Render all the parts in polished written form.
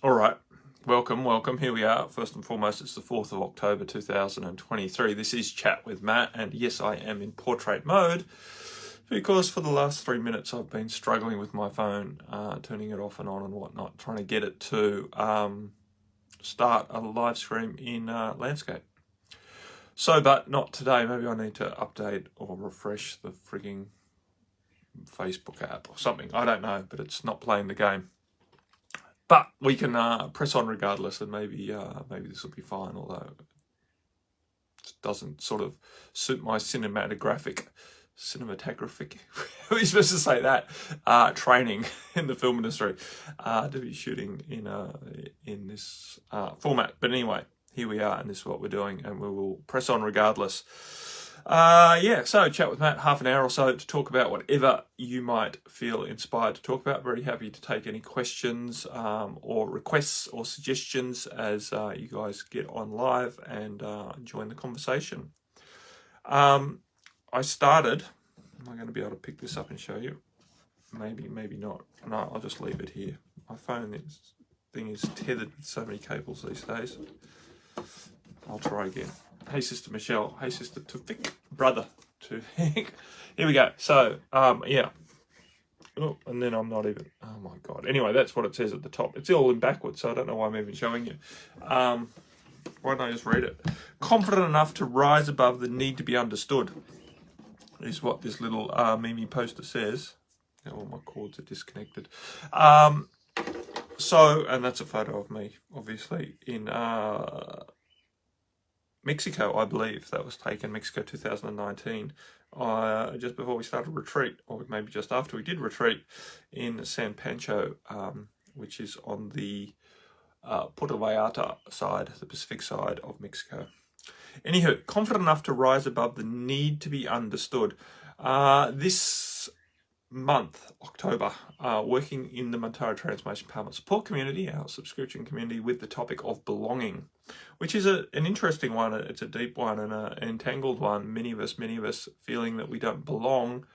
All right, welcome. Here we are. First and foremost, it's the 4th of October 2023. This is Chat with Matt, and yes, I am in portrait mode because for the last 3 minutes I've been struggling with my phone, turning it off and on and whatnot, trying to get it to start a live stream in landscape. So, but not today. Maybe I need to update or refresh the frigging Facebook app or something. I don't know, but it's not playing the game. But we can press on regardless, and maybe this will be fine, although it doesn't sort of suit my cinematographic, how are you supposed to say that, training in the film industry, to be shooting in this format. But anyway, here we are, and this is what we're doing, and we will press on regardless. So chat with Matt, half an hour or so to talk about whatever you might feel inspired to talk about. Very happy to take any questions or requests or suggestions as you guys get on live and join the conversation. Am I going to be able to pick this up and show you? Maybe not. No, I'll just leave it here. My thing is tethered with so many cables these days. I'll try again. Hey, Sister Michelle. Hey, Sister Tufik. Brother Tufik. Here we go. So, yeah. Oh, and then I'm not even... Oh, my God. Anyway, that's what it says at the top. It's all in backwards, so I don't know why I'm even showing you. Why don't I just read it? Confident enough to rise above the need to be understood is what this little Mimi poster says. Now, all my cords are disconnected. And that's a photo of me, obviously, in... Mexico, I believe. That was taken, Mexico 2019, just before we started retreat, or maybe just after we did retreat, in San Pancho, which is on the Puerto Vallarta side, the Pacific side of Mexico. Anywho, confident enough to rise above the need to be understood. This month, October, working in the Montara Transformation Empowerment Support Community, our subscription community, with the topic of belonging, which is an interesting one. It's a deep one and an entangled one. Many of us feeling that we don't belong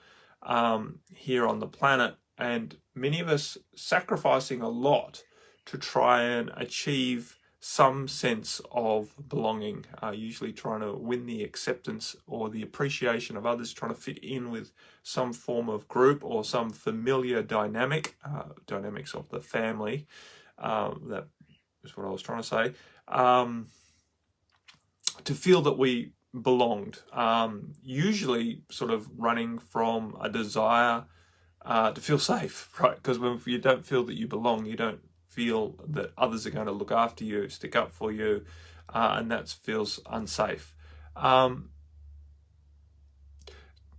here on the planet, and many of us sacrificing a lot to try and achieve some sense of belonging, usually trying to win the acceptance or the appreciation of others, trying to fit in with some form of group or some familiar dynamics of the family. That is what I was trying to say. To feel that we belonged, usually sort of running from a desire to feel safe, right? Because when you don't feel that you belong, you don't feel that others are going to look after you, stick up for you, and that feels unsafe.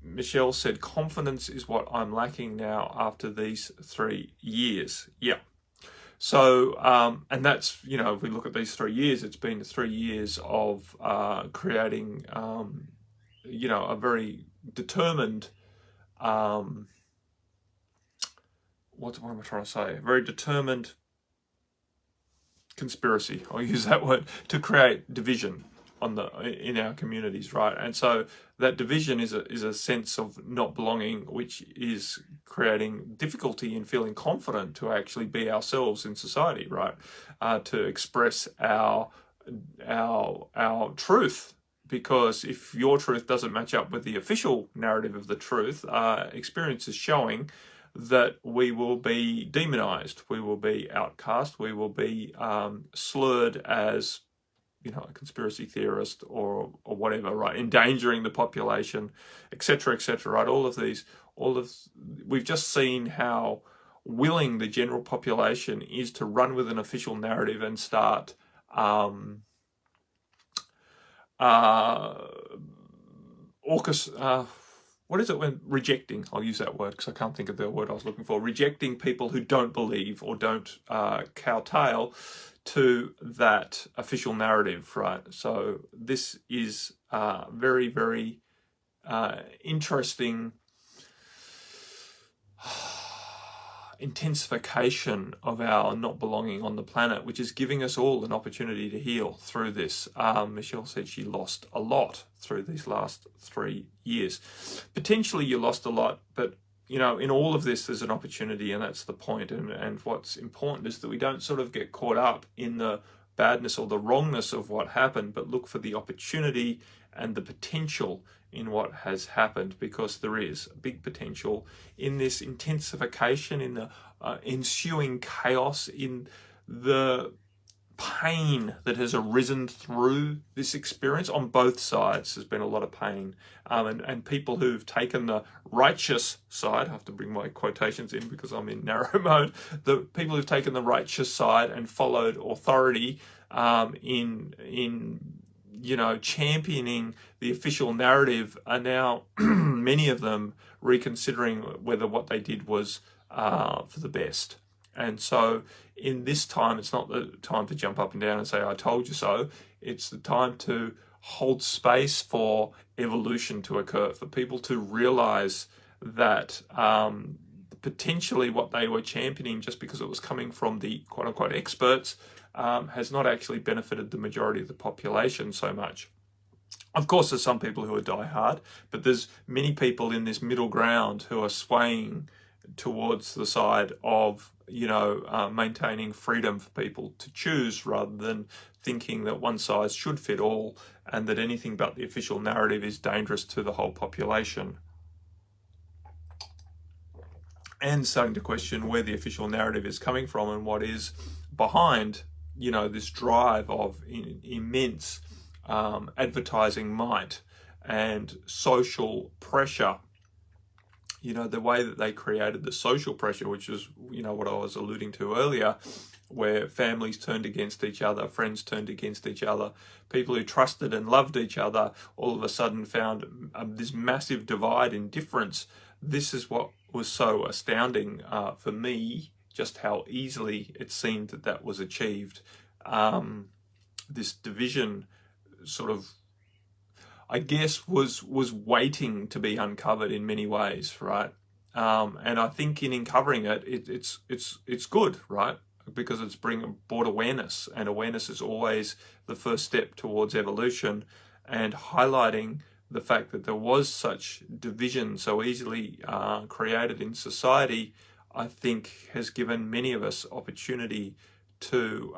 Michelle said, confidence is what I'm lacking now after these 3 years. Yeah. So, and that's, if we look at these 3 years, it's been 3 years of creating, a very determined, what am I trying to say? A very determined conspiracy, I'll use that word, to create division in our communities, right? And so that division is a sense of not belonging, which is creating difficulty in feeling confident to actually be ourselves in society, right? To express our truth, because if your truth doesn't match up with the official narrative of the truth, experience is showing that we will be demonized, we will be outcast, we will be slurred as, a conspiracy theorist or whatever, right? Endangering the population, etc., right? We've just seen how willing the general population is to run with an official narrative and start what is it when rejecting? I'll use that word because I can't think of the word I was looking for. Rejecting people who don't believe or don't kowtow to that official narrative, right? So this is very, very interesting intensification of our not belonging on the planet, which is giving us all an opportunity to heal through this. Michelle said she lost a lot through these last 3 years. Potentially you lost a lot, but in all of this, there's an opportunity, and that's the point. And what's important is that we don't sort of get caught up in the badness or the wrongness of what happened, but look for the opportunity and the potential in what has happened, because there is a big potential in this intensification, in the ensuing chaos, in the pain that has arisen through this experience on both sides. There's been a lot of pain, and people who've taken the righteous side, I have to bring my quotations in because I'm in narrow mode, the people who've taken the righteous side and followed authority in championing the official narrative are now many of them reconsidering whether what they did was for the best. And so in this time, it's not the time to jump up and down and say, I told you so. It's the time to hold space for evolution to occur, for people to realize that potentially what they were championing, just because it was coming from the quote unquote experts, has not actually benefited the majority of the population so much. Of course, there's some people who are diehard, but there's many people in this middle ground who are swaying towards the side of maintaining freedom for people to choose, rather than thinking that one size should fit all and that anything but the official narrative is dangerous to the whole population. And starting to question where the official narrative is coming from and what is behind this drive of immense advertising might and social pressure. The way that they created the social pressure, which is, what I was alluding to earlier, where families turned against each other, friends turned against each other, people who trusted and loved each other all of a sudden found this massive divide in difference. This is what was so astounding for me, just how easily it seemed that was achieved. This division sort of, I guess, was waiting to be uncovered in many ways, right? And I think in uncovering it, it's good, right? Because it's brought awareness, and awareness is always the first step towards evolution. And highlighting the fact that there was such division so easily created in society, I think has given many of us opportunity to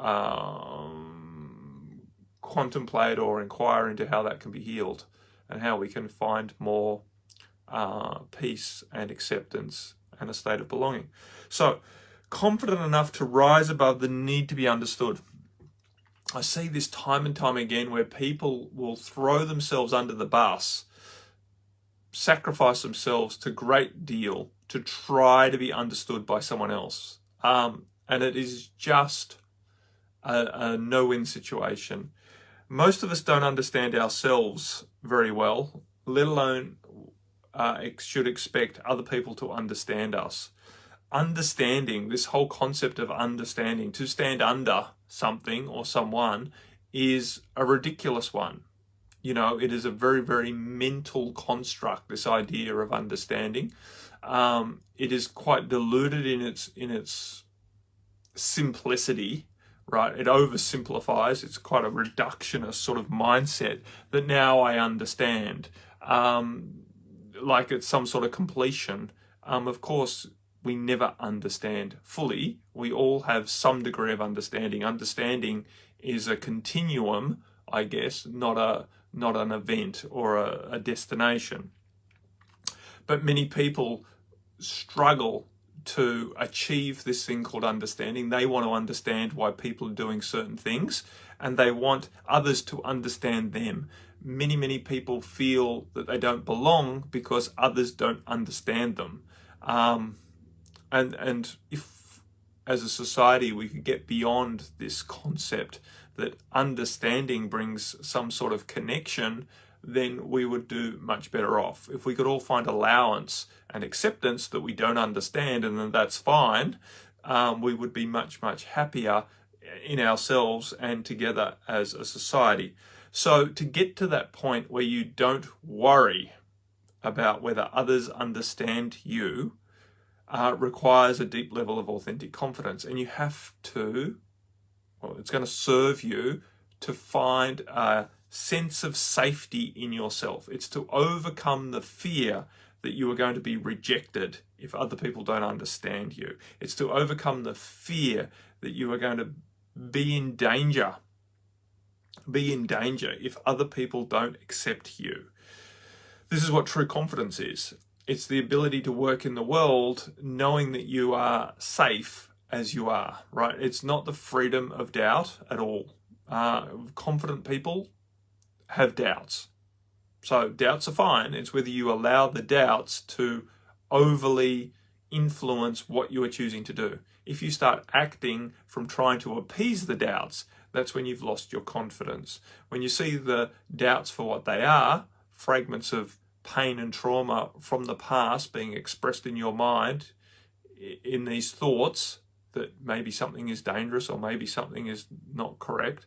contemplate or inquire into how that can be healed and how we can find more peace and acceptance and a state of belonging. So, confident enough to rise above the need to be understood. I see this time and time again where people will throw themselves under the bus, sacrifice themselves to a great deal to try to be understood by someone else. And it is just a no-win situation. Most of us don't understand ourselves very well, let alone should expect other people to understand us. Understanding, this whole concept of understanding, to stand under something or someone, is a ridiculous one. It is a very, very mental construct, this idea of understanding. It is quite diluted in its simplicity, right? It oversimplifies. It's quite a reductionist sort of mindset that now I understand, like it's some sort of completion. Of course, we never understand fully. We all have some degree of understanding. Understanding is a continuum, I guess, not an event or a destination. But many people struggle to achieve this thing called understanding. They want to understand why people are doing certain things, and they want others to understand them. Many people feel that they don't belong because others don't understand them. And if, as a society, we could get beyond this concept that understanding brings some sort of connection, then we would do much better off. If we could all find allowance and acceptance that we don't understand, and then that's fine, we would be much, much happier in ourselves and together as a society. So to get to that point where you don't worry about whether others understand you, requires a deep level of authentic confidence. And you have to, it's going to serve you to find a sense of safety in yourself. It's to overcome the fear that you are going to be rejected if other people don't understand you. It's to overcome the fear that you are going to be in danger. Be in danger if other people don't accept you. This is what true confidence is. It's the ability to work in the world knowing that you are safe as you are, right? It's not the freedom of doubt at all. Confident people have doubts. So doubts are fine. It's whether you allow the doubts to overly influence what you are choosing to do. If you start acting from trying to appease the doubts, that's when you've lost your confidence. When you see the doubts for what they are, fragments of pain and trauma from the past being expressed in your mind in these thoughts that maybe something is dangerous or maybe something is not correct,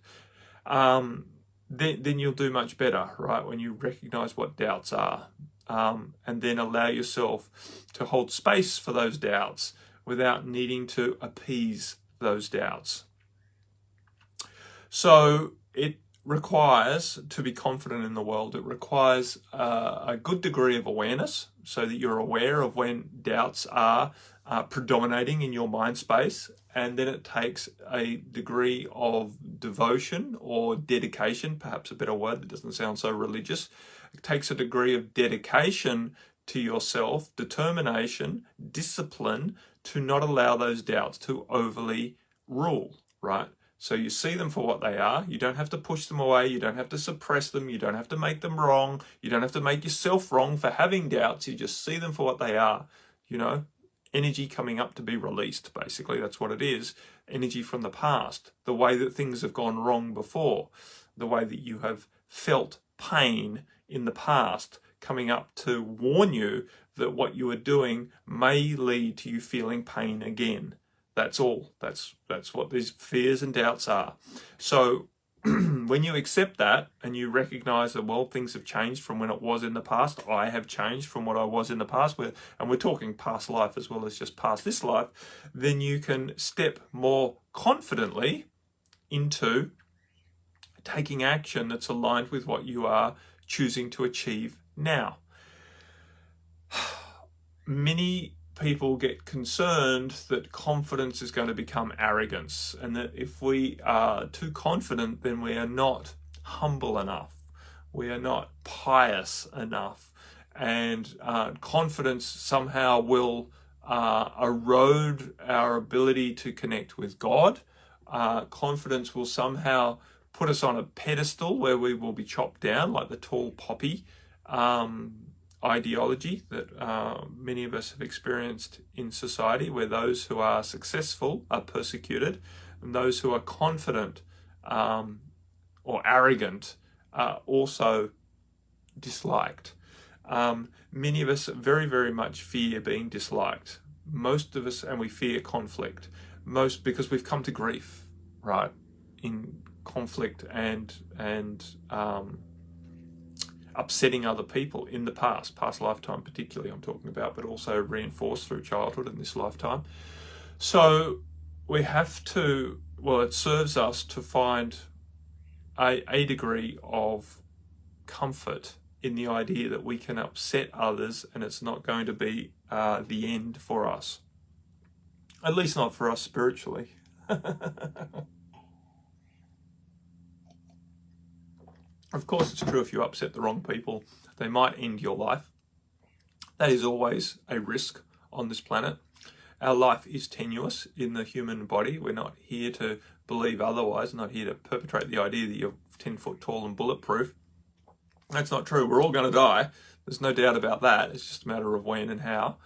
then you'll do much better, right? When you recognize what doubts are, and then allow yourself to hold space for those doubts without needing to appease those doubts. So it requires, to be confident in the world, it requires a good degree of awareness so that you're aware of when doubts are predominating in your mind space. And then it takes a degree of devotion or dedication, perhaps a better word that doesn't sound so religious. It takes a degree of dedication to yourself, determination, discipline, to not allow those doubts to overly rule, right? So you see them for what they are. You don't have to push them away. You don't have to suppress them. You don't have to make them wrong. You don't have to make yourself wrong for having doubts. You just see them for what they are, energy coming up to be released, basically. That's what it is. Energy from the past, the way that things have gone wrong before, the way that you have felt pain in the past coming up to warn you that what you are doing may lead to you feeling pain again. That's all. That's what these fears and doubts are. So when you accept that and you recognize that, well, things have changed from when it was in the past, I have changed from what I was in the past, and we're talking past life as well as just past this life, then you can step more confidently into taking action that's aligned with what you are choosing to achieve now. Many people get concerned that confidence is going to become arrogance, and that if we are too confident, then we are not humble enough, we are not pious enough, and confidence somehow will erode our ability to connect with God. Confidence will somehow put us on a pedestal where we will be chopped down like the tall poppy ideology that many of us have experienced in society, where those who are successful are persecuted and those who are confident or arrogant are also disliked. Many of us very, very much fear being disliked. Most of us, and we fear conflict, most because we've come to grief, right, in conflict and upsetting other people in the past lifetime particularly I'm talking about, but also reinforced through childhood in this lifetime. So we have to, it serves us to find a degree of comfort in the idea that we can upset others and it's not going to be the end for us. At least not for us spiritually. Of course, it's true if you upset the wrong people, they might end your life. That is always a risk on this planet. Our life is tenuous in the human body. We're not here to believe otherwise, not here to perpetrate the idea that you're 10 foot tall and bulletproof. That's not true. We're all going to die. There's no doubt about that. It's just a matter of when and how.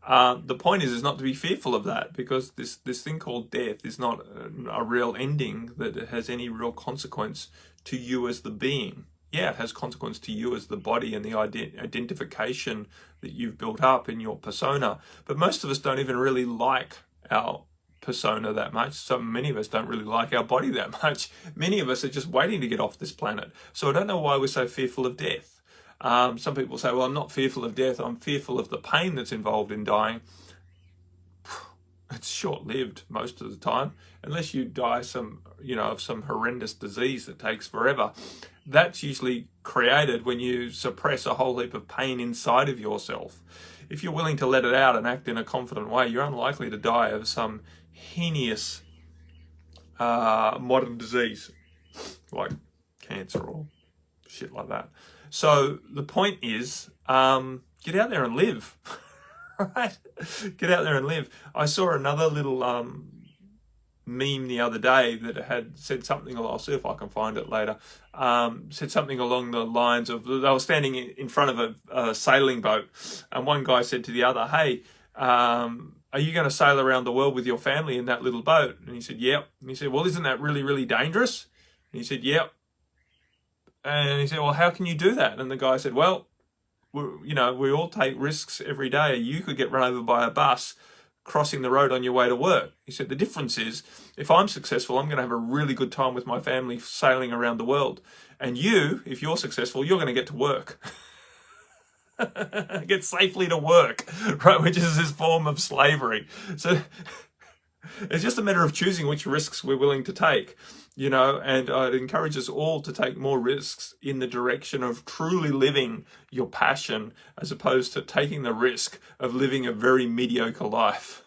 The point is not to be fearful of that, because this thing called death is not a real ending that has any real consequence to you as the being. Yeah, it has consequence to you as the body and the identification that you've built up in your persona. But most of us don't even really like our persona that much. So many of us don't really like our body that much. Many of us are just waiting to get off this planet. So I don't know why we're so fearful of death. Some people say, well, I'm not fearful of death. I'm fearful of the pain that's involved in dying. It's short-lived most of the time, unless you die of some horrendous disease that takes forever. That's usually created when you suppress a whole heap of pain inside of yourself. if you're willing to let it out and act in a confident way, you're unlikely to die of some heinous modern disease like cancer or shit like that. So the point is, get out there and live. Right? Get out there and live. I saw another little meme the other day that had said something, I'll see if I can find it later, said something along the lines of, they were standing in front of a sailing boat, and one guy said to the other, hey, are you going to sail around the world with your family in that little boat? And he said, yep. And he said, well, isn't that really, really dangerous? And he said, yep. And he said, well, how can you do that? And the guy said, well, we all take risks every day. You could get run over by a bus crossing the road on your way to work. He said, the difference is, if I'm successful, I'm going to have a really good time with my family sailing around the world. And you, if you're successful, you're going to get to work. Get safely to work, right? Which is this form of slavery. So it's just a matter of choosing which risks we're willing to take, and I'd encourage us all to take more risks in the direction of truly living your passion, as opposed to taking the risk of living a very mediocre life.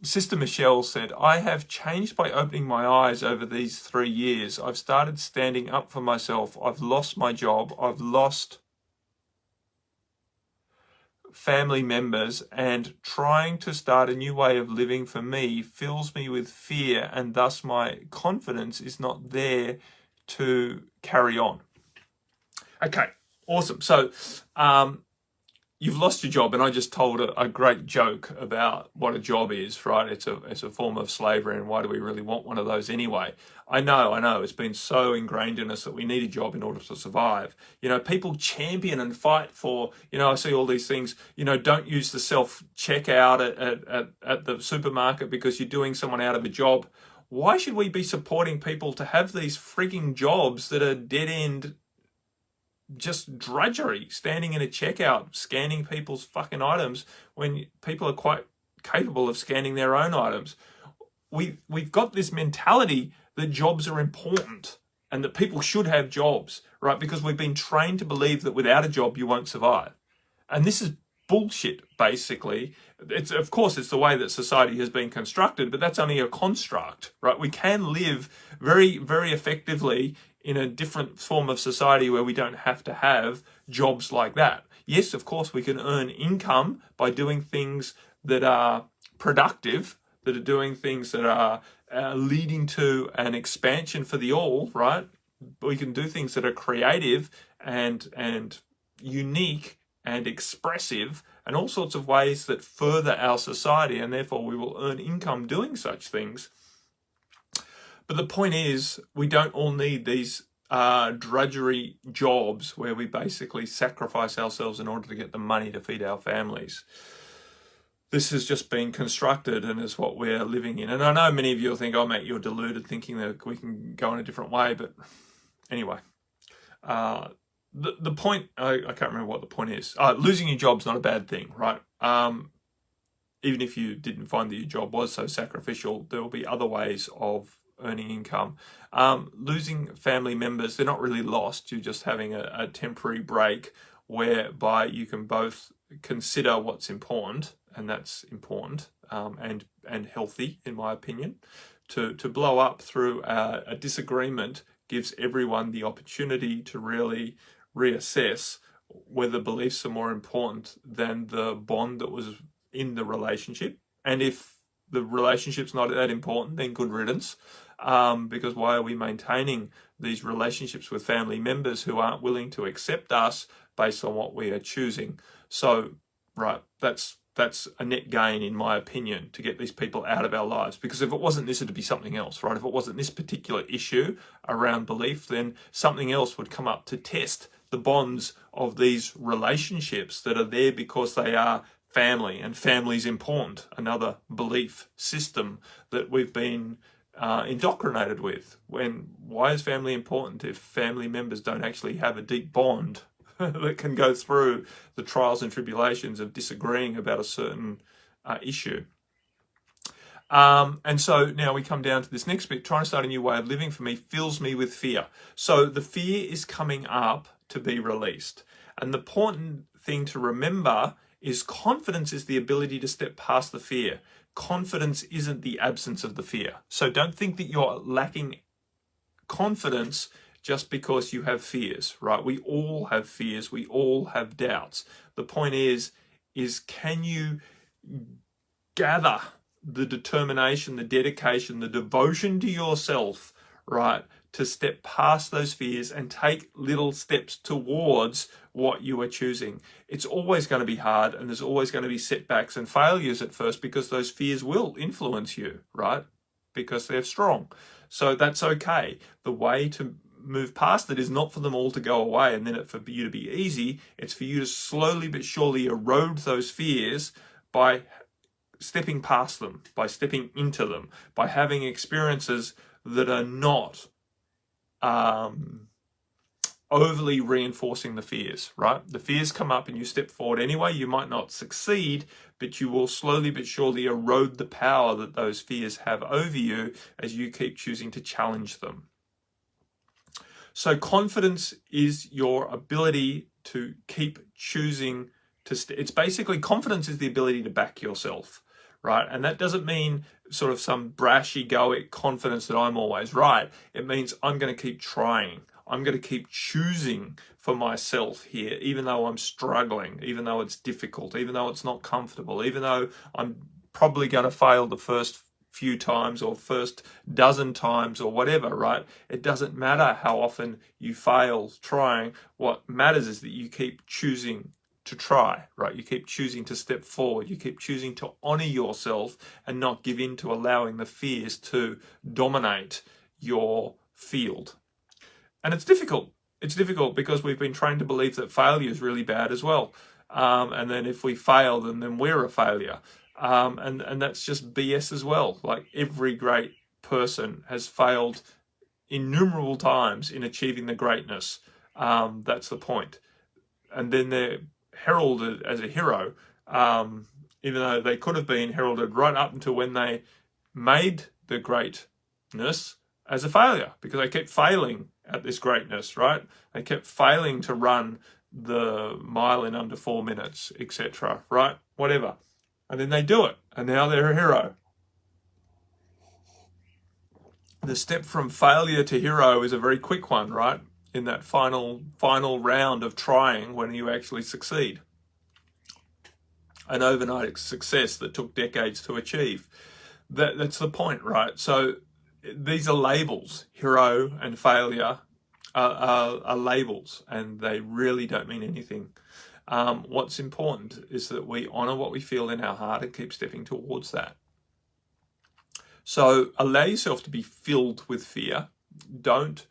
Sister Michelle said, I have changed by opening my eyes over these 3 years. I've started standing up for myself. I've lost my job. I've lost family members, and trying to start a new way of living for me fills me with fear, and thus my confidence is not there to carry on. Okay, awesome. So you've lost your job, and I just told a great joke about what a job is, right? It's a form of slavery, and why do we really want one of those anyway? I know, it's been so ingrained in us that we need a job in order to survive. People champion and fight for, I see all these things, don't use the self-checkout at the supermarket because you're doing someone out of a job. Why should we be supporting people to have these frigging jobs that are dead-end just drudgery, standing in a checkout, scanning people's fucking items when people are quite capable of scanning their own items? We've got this mentality that jobs are important and that people should have jobs, right? Because we've been trained to believe that without a job, you won't survive. And this is bullshit, basically. Of course, it's the way that society has been constructed, but that's only a construct, right? We can live very, very effectively in a different form of society where we don't have to have jobs like that. Yes, of course, we can earn income by doing things that are productive, that are doing things that are leading to an expansion for the all, right? We can do things that are creative and unique and expressive, and all sorts of ways that further our society, and therefore we will earn income doing such things. But the point is, we don't all need these drudgery jobs where we basically sacrifice ourselves in order to get the money to feed our families. This has just been constructed and is what we're living in. And I know many of you will think, oh, mate, you're deluded, thinking that we can go in a different way. But anyway, the point, I can't remember what the point is. Losing your job's not a bad thing, right? Even if you didn't find that your job was so sacrificial, there will be other ways of earning income. Losing family members, they're not really lost. You're just having a temporary break whereby you can both consider what's important, and that's important and healthy, in my opinion. To blow up through a disagreement gives everyone the opportunity to really reassess whether beliefs are more important than the bond that was in the relationship. And if the relationship's not that important, then good riddance. Because why are we maintaining these relationships with family members who aren't willing to accept us based on what we are choosing? So, right, that's a net gain, in my opinion, to get these people out of our lives. Because if it wasn't this, it'd be something else, right? If it wasn't this particular issue around belief, then something else would come up to test the bonds of these relationships that are there because they are family, and family's important. Another belief system that we've been indoctrinated with. Why is family important if family members don't actually have a deep bond that can go through the trials and tribulations of disagreeing about a certain issue? And so now we come down to this next bit. Trying to start a new way of living for me fills me with fear. So the fear is coming up to be released. And the important thing to remember is confidence is the ability to step past the fear. Confidence isn't the absence of the fear. So don't think that you're lacking confidence just because you have fears, right? We all have fears. We all have doubts. The point is can you gather the determination, the dedication, the devotion to yourself, right, to step past those fears and take little steps towards what you are choosing. It's always going to be hard, and there's always going to be setbacks and failures at first, because those fears will influence you, right? Because they're strong. So that's okay. The way to move past it is not for them all to go away and then for you to be easy. It's for you to slowly but surely erode those fears by stepping past them, by stepping into them, by having experiences that are not overly reinforcing the fears, right? The fears come up and you step forward anyway. You might not succeed, but you will slowly but surely erode the power that those fears have over you as you keep choosing to challenge them. So confidence is your ability to keep choosing to it's basically, confidence is the ability to back yourself, right? And that doesn't mean sort of some brash egoic confidence that I'm always right. It means I'm going to keep trying. I'm going to keep choosing for myself here, even though I'm struggling, even though it's difficult, even though it's not comfortable, even though I'm probably going to fail the first few times or first dozen times or whatever, right? It doesn't matter how often you fail trying. What matters is that you keep choosing to try, right? You keep choosing to step forward. You keep choosing to honor yourself and not give in to allowing the fears to dominate your field. And it's difficult. It's difficult because we've been trained to believe that failure is really bad as well. And then if we fail, then we're a failure. And that's just BS as well. Like, every great person has failed innumerable times in achieving the greatness. That's the point. And then they're heralded as a hero, even though they could have been heralded right up until when they made the greatness as a failure, because they kept failing at this greatness, right? They kept failing to run the mile in under 4 minutes, etc., right? Whatever. And then they do it, and now they're a hero. The step from failure to hero is a very quick one, right? In that final round of trying, when you actually succeed. An overnight success that took decades to achieve. That's the point, right? So these are labels. Hero and failure are labels, and they really don't mean anything. What's important is that we honor what we feel in our heart and keep stepping towards that. So allow yourself to be filled with fear. Don't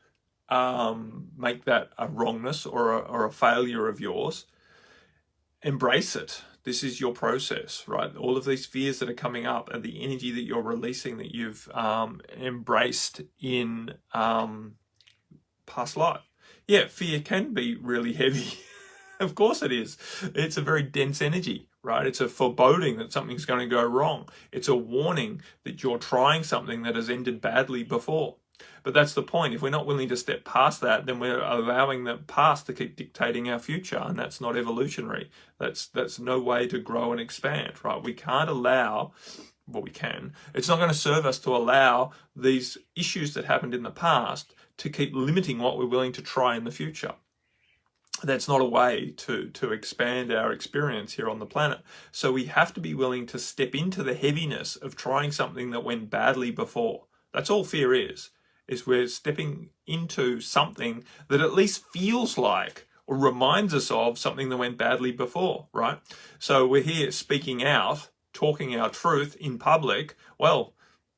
make that a wrongness or a failure of yours. Embrace it. This is your process, right? All of these fears that are coming up and the energy that you're releasing, that you've embraced in past life. Yeah, fear can be really heavy. Of course it is. It's a very dense energy, right? It's a foreboding that something's going to go wrong. It's a warning that you're trying something that has ended badly before. But that's the point. If we're not willing to step past that, then we're allowing the past to keep dictating our future, and that's not evolutionary. That's no way to grow and expand, right? We can't allow, well, we can. It's not going to serve us to allow these issues that happened in the past to keep limiting what we're willing to try in the future. That's not a way to expand our experience here on the planet. So we have to be willing to step into the heaviness of trying something that went badly before. That's all fear is we're stepping into something that at least feels like or reminds us of something that went badly before, right? So we're here speaking out, talking our truth in public. Well,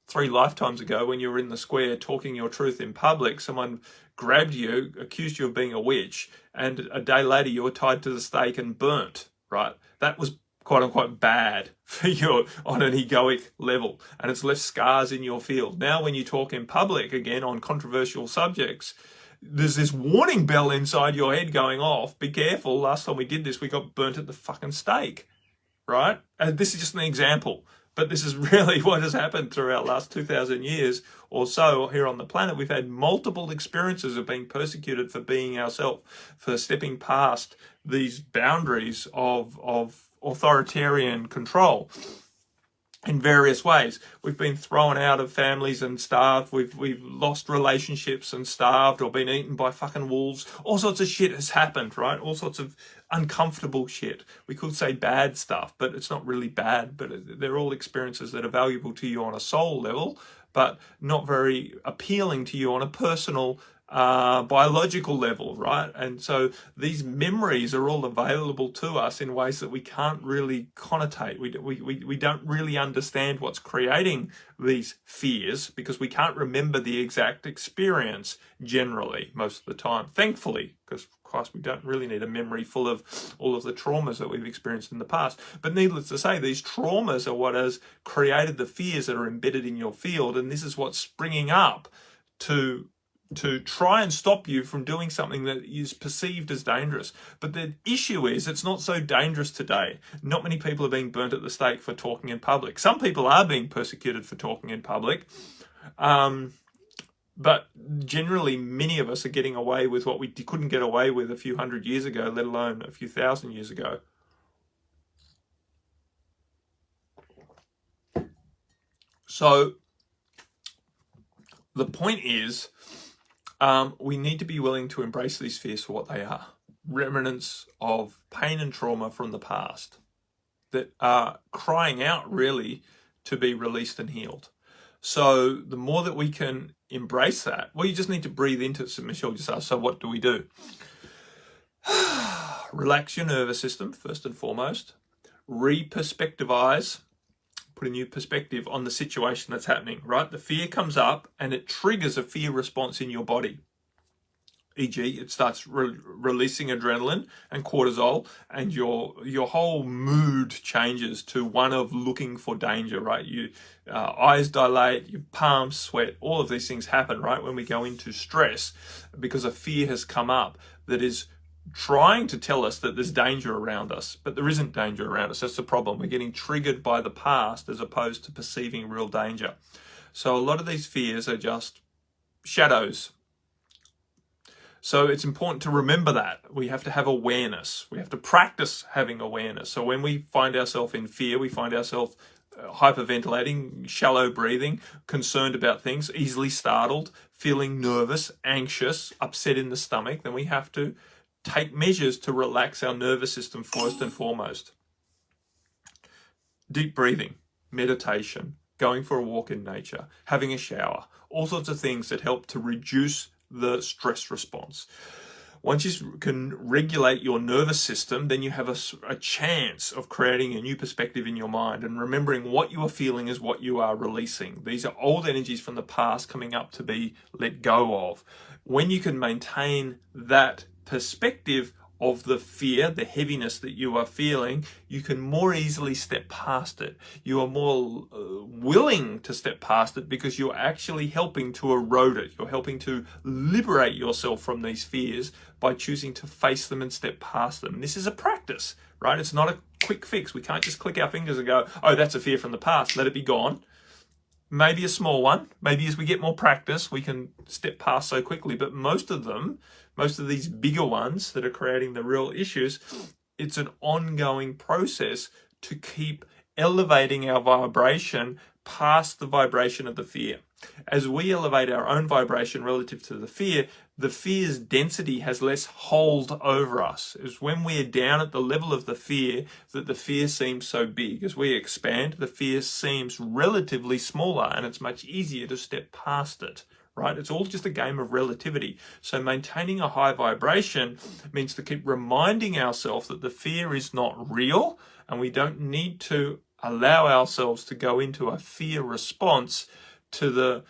3 lifetimes ago, when you were in the square talking your truth in public, someone grabbed you, accused you of being a witch, and a day later you were tied to the stake and burnt, right? That was quote unquote bad for you on an egoic level, and it's left scars in your field. Now when you talk in public again on controversial subjects, there's this warning bell inside your head going off. Be careful, last time we did this we got burnt at the fucking stake, right? And this is just an example. But this is really what has happened through our last 2,000 years or so here on the planet. We've had multiple experiences of being persecuted for being ourselves, for stepping past these boundaries of authoritarian control. In various ways, we've been thrown out of families and starved. We've lost relationships and starved, or been eaten by fucking wolves. All sorts of shit has happened, right? All sorts of uncomfortable shit. We could say bad stuff, but it's not really bad. But they're all experiences that are valuable to you on a soul level, but not very appealing to you on a personal biological level, right? And so these memories are all available to us in ways that we can't really connotate. We don't really understand what's creating these fears because we can't remember the exact experience generally most of the time, thankfully, because of course we don't really need a memory full of all of the traumas that we've experienced in the past. But needless to say, these traumas are what has created the fears that are embedded in your field, and this is what's springing up to try and stop you from doing something that is perceived as dangerous. But the issue is it's not so dangerous today. Not many people are being burnt at the stake for talking in public. Some people are being persecuted for talking in public. But generally, many of us are getting away with what we couldn't get away with a few hundred years ago, let alone a few thousand years ago. So the point is, we need to be willing to embrace these fears for what they are. Remnants of pain and trauma from the past that are crying out really to be released and healed. So the more that we can embrace that, well, you just need to breathe into it. So Michelle just asked, so what do we do? Relax your nervous system, first and foremost. Re-perspectivize. Put a new perspective on the situation that's happening, right? The fear comes up and it triggers a fear response in your body. E.g., it starts releasing adrenaline and cortisol, and your whole mood changes to one of looking for danger, right? You eyes dilate, your palms sweat, all of these things happen, right, when we go into stress because a fear has come up that is trying to tell us that there's danger around us, but there isn't danger around us. That's the problem. We're getting triggered by the past as opposed to perceiving real danger. So a lot of these fears are just shadows. So it's important to remember that. We have to have awareness. We have to practice having awareness. So when we find ourselves in fear, we find ourselves hyperventilating, shallow breathing, concerned about things, easily startled, feeling nervous, anxious, upset in the stomach, then we have to take measures to relax our nervous system first and foremost. Deep breathing, meditation, going for a walk in nature, having a shower, all sorts of things that help to reduce the stress response. Once you can regulate your nervous system, then you have a chance of creating a new perspective in your mind and remembering what you are feeling is what you are releasing. These are old energies from the past coming up to be let go of. When you can maintain that perspective of the fear, the heaviness that you are feeling, you can more easily step past it. You are more willing to step past it because you're actually helping to erode it. You're helping to liberate yourself from these fears by choosing to face them and step past them. This is a practice, right? It's not a quick fix. We can't just click our fingers and go, oh, that's a fear from the past, let it be gone. Maybe a small one. Maybe as we get more practice, we can step past so quickly. But most of these bigger ones that are creating the real issues, it's an ongoing process to keep elevating our vibration past the vibration of the fear. As we elevate our own vibration relative to the fear's density has less hold over us. It's when we are down at the level of the fear that the fear seems so big. As we expand, the fear seems relatively smaller and it's much easier to step past it. Right? It's all just a game of relativity. So maintaining a high vibration means to keep reminding ourselves that the fear is not real and we don't need to allow ourselves to go into a fear response to the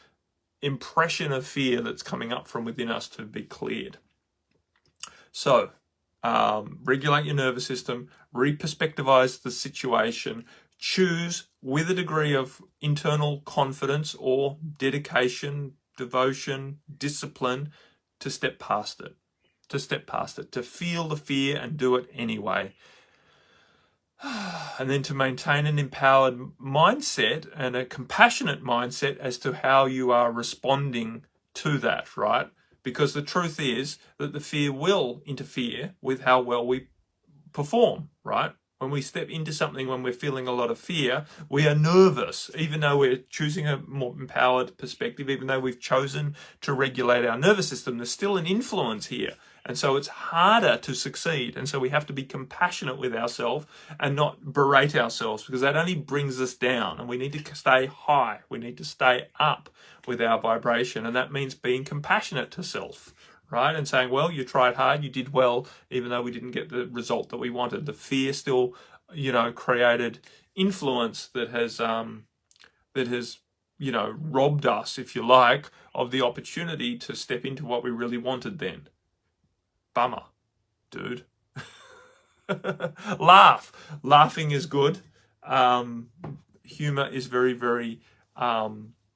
impression of fear that's coming up from within us to be cleared. So regulate your nervous system, re-perspectivize the situation, choose with a degree of internal confidence or dedication, devotion, discipline to step past it, to feel the fear and do it anyway. And then to maintain an empowered mindset and a compassionate mindset as to how you are responding to that, right? Because the truth is that the fear will interfere with how well we perform, right? When we step into something, when we're feeling a lot of fear, we are nervous, even though we're choosing a more empowered perspective, even though we've chosen to regulate our nervous system, there's still an influence here. And so it's harder to succeed. And so we have to be compassionate with ourselves and not berate ourselves, because that only brings us down. And we need to stay high. We need to stay up with our vibration. And that means being compassionate to self, right? And saying, well, you tried hard, you did well, even though we didn't get the result that we wanted. The fear still, created influence that has, robbed us, if you like, of the opportunity to step into what we really wanted then. Bummer, dude. Laugh. Laughing is good. Humor is very, very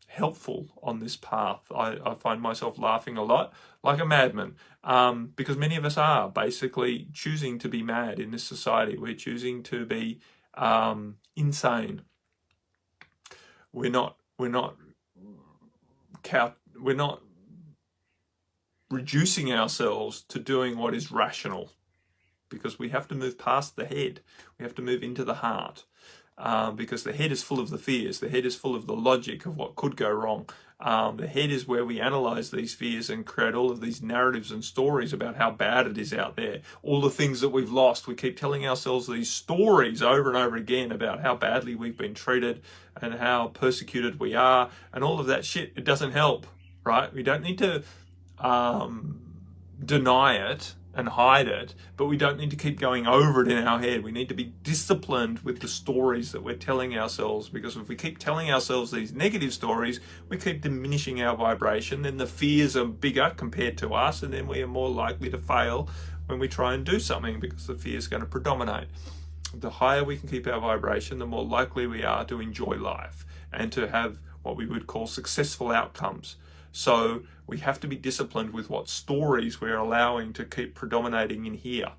helpful on this path. I find myself laughing a lot, like a madman, because many of us are basically choosing to be mad in this society. We're choosing to be insane. We're not reducing ourselves to doing what is rational, because we have to move past the head. We have to move into the heart, because the head is full of the fears. The head is full of the logic of what could go wrong. The head is where we analyze these fears and create all of these narratives and stories about how bad it is out there. All the things that we've lost. We keep telling ourselves these stories over and over again about how badly we've been treated and how persecuted we are, and all of that shit. It doesn't help, right? We don't need to deny it and hide it, but we don't need to keep going over it in our head. We need to be disciplined with the stories that we're telling ourselves, because if we keep telling ourselves these negative stories, we keep diminishing our vibration, then the fears are bigger compared to us, and then we are more likely to fail when we try and do something, because the fear is going to predominate. The higher we can keep our vibration, the more likely we are to enjoy life and to have what we would call successful outcomes. So we have to be disciplined with what stories we're allowing to keep predominating in here.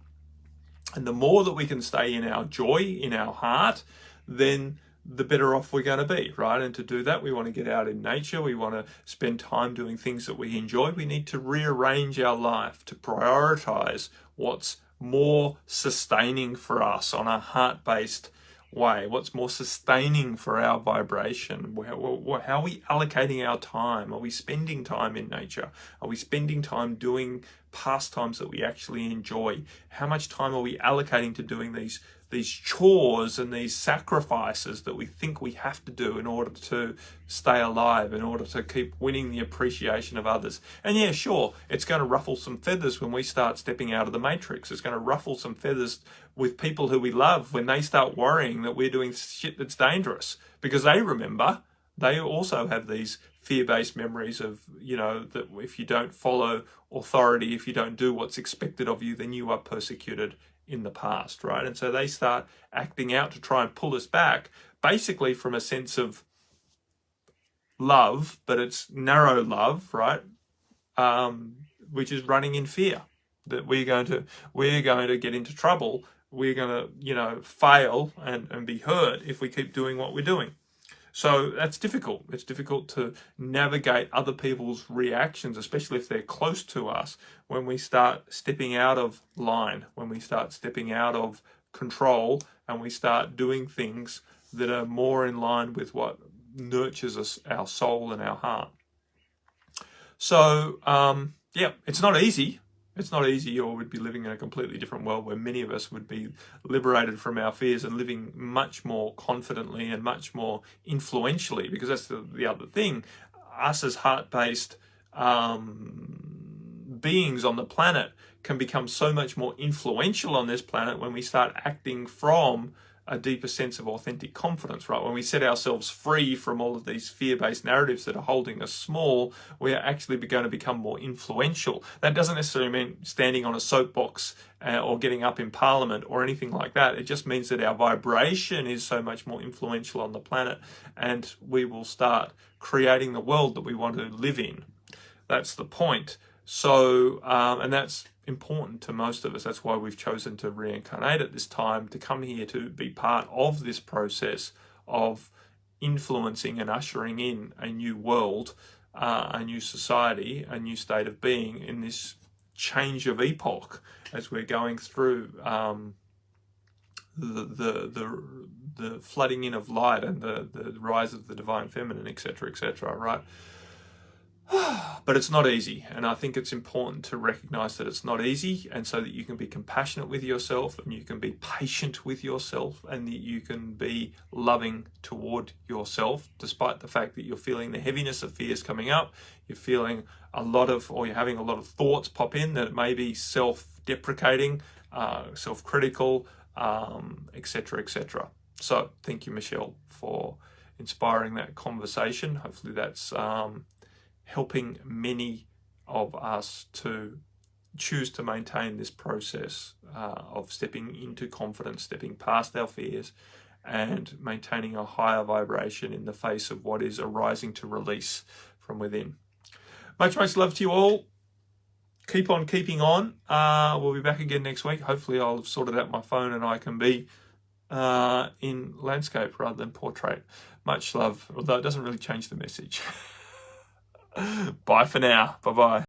And the more that we can stay in our joy, in our heart, then the better off we're going to be, right? And to do that, we want to get out in nature. We want to spend time doing things that we enjoy. We need to rearrange our life to prioritize what's more sustaining for us on a heart-based way, what's more sustaining for our vibration. How are we allocating our time? Are we spending time in nature? Are we spending time doing pastimes that we actually enjoy? How much time are we allocating to doing these chores and these sacrifices that we think we have to do in order to stay alive, in order to keep winning the appreciation of others? And yeah, sure, it's going to ruffle some feathers when we start stepping out of the matrix. It's going to ruffle some feathers with people who we love when they start worrying that we're doing shit that's dangerous, because they remember, they also have these fear-based memories of, that if you don't follow authority, if you don't do what's expected of you, then you are persecuted in the past, right? And so they start acting out to try and pull us back, basically from a sense of love, but it's narrow love, right? Which is running in fear that we're going to get into trouble. We're going to, fail and be hurt if we keep doing what we're doing. So that's difficult. It's difficult to navigate other people's reactions, especially if they're close to us, when we start stepping out of line, when we start stepping out of control, and we start doing things that are more in line with what nurtures us, our soul and our heart. So, it's not easy. It's not easy, or we'd be living in a completely different world where many of us would be liberated from our fears and living much more confidently and much more influentially, because that's the other thing. Us as heart-based beings on the planet can become so much more influential on this planet when we start acting from a deeper sense of authentic confidence, right? When we set ourselves free from all of these fear-based narratives that are holding us small, we are actually going to become more influential. That doesn't necessarily mean standing on a soapbox or getting up in Parliament or anything like that. It just means that our vibration is so much more influential on the planet, and we will start creating the world that we want to live in. That's the point. So, and that's important to most of us. That's why we've chosen to reincarnate at this time, to come here to be part of this process of influencing and ushering in a new world, a new society, a new state of being in this change of epoch as we're going through the flooding in of light and the rise of the divine feminine, etc., etc., right? But it's not easy, and I think it's important to recognize that it's not easy, and so that you can be compassionate with yourself, and you can be patient with yourself, and that you can be loving toward yourself, despite the fact that you're feeling the heaviness of fears coming up, you're feeling you're having a lot of thoughts pop in that may be self-deprecating, self-critical, etc., etc. So thank you, Michelle, for inspiring that conversation. Hopefully that's helping many of us to choose to maintain this process of stepping into confidence, stepping past our fears, and maintaining a higher vibration in the face of what is arising to release from within. Much love to you all. Keep on keeping on. We'll be back again next week. Hopefully I'll have sorted out my phone and I can be in landscape rather than portrait. Much love, although it doesn't really change the message. Bye for now. Bye-bye.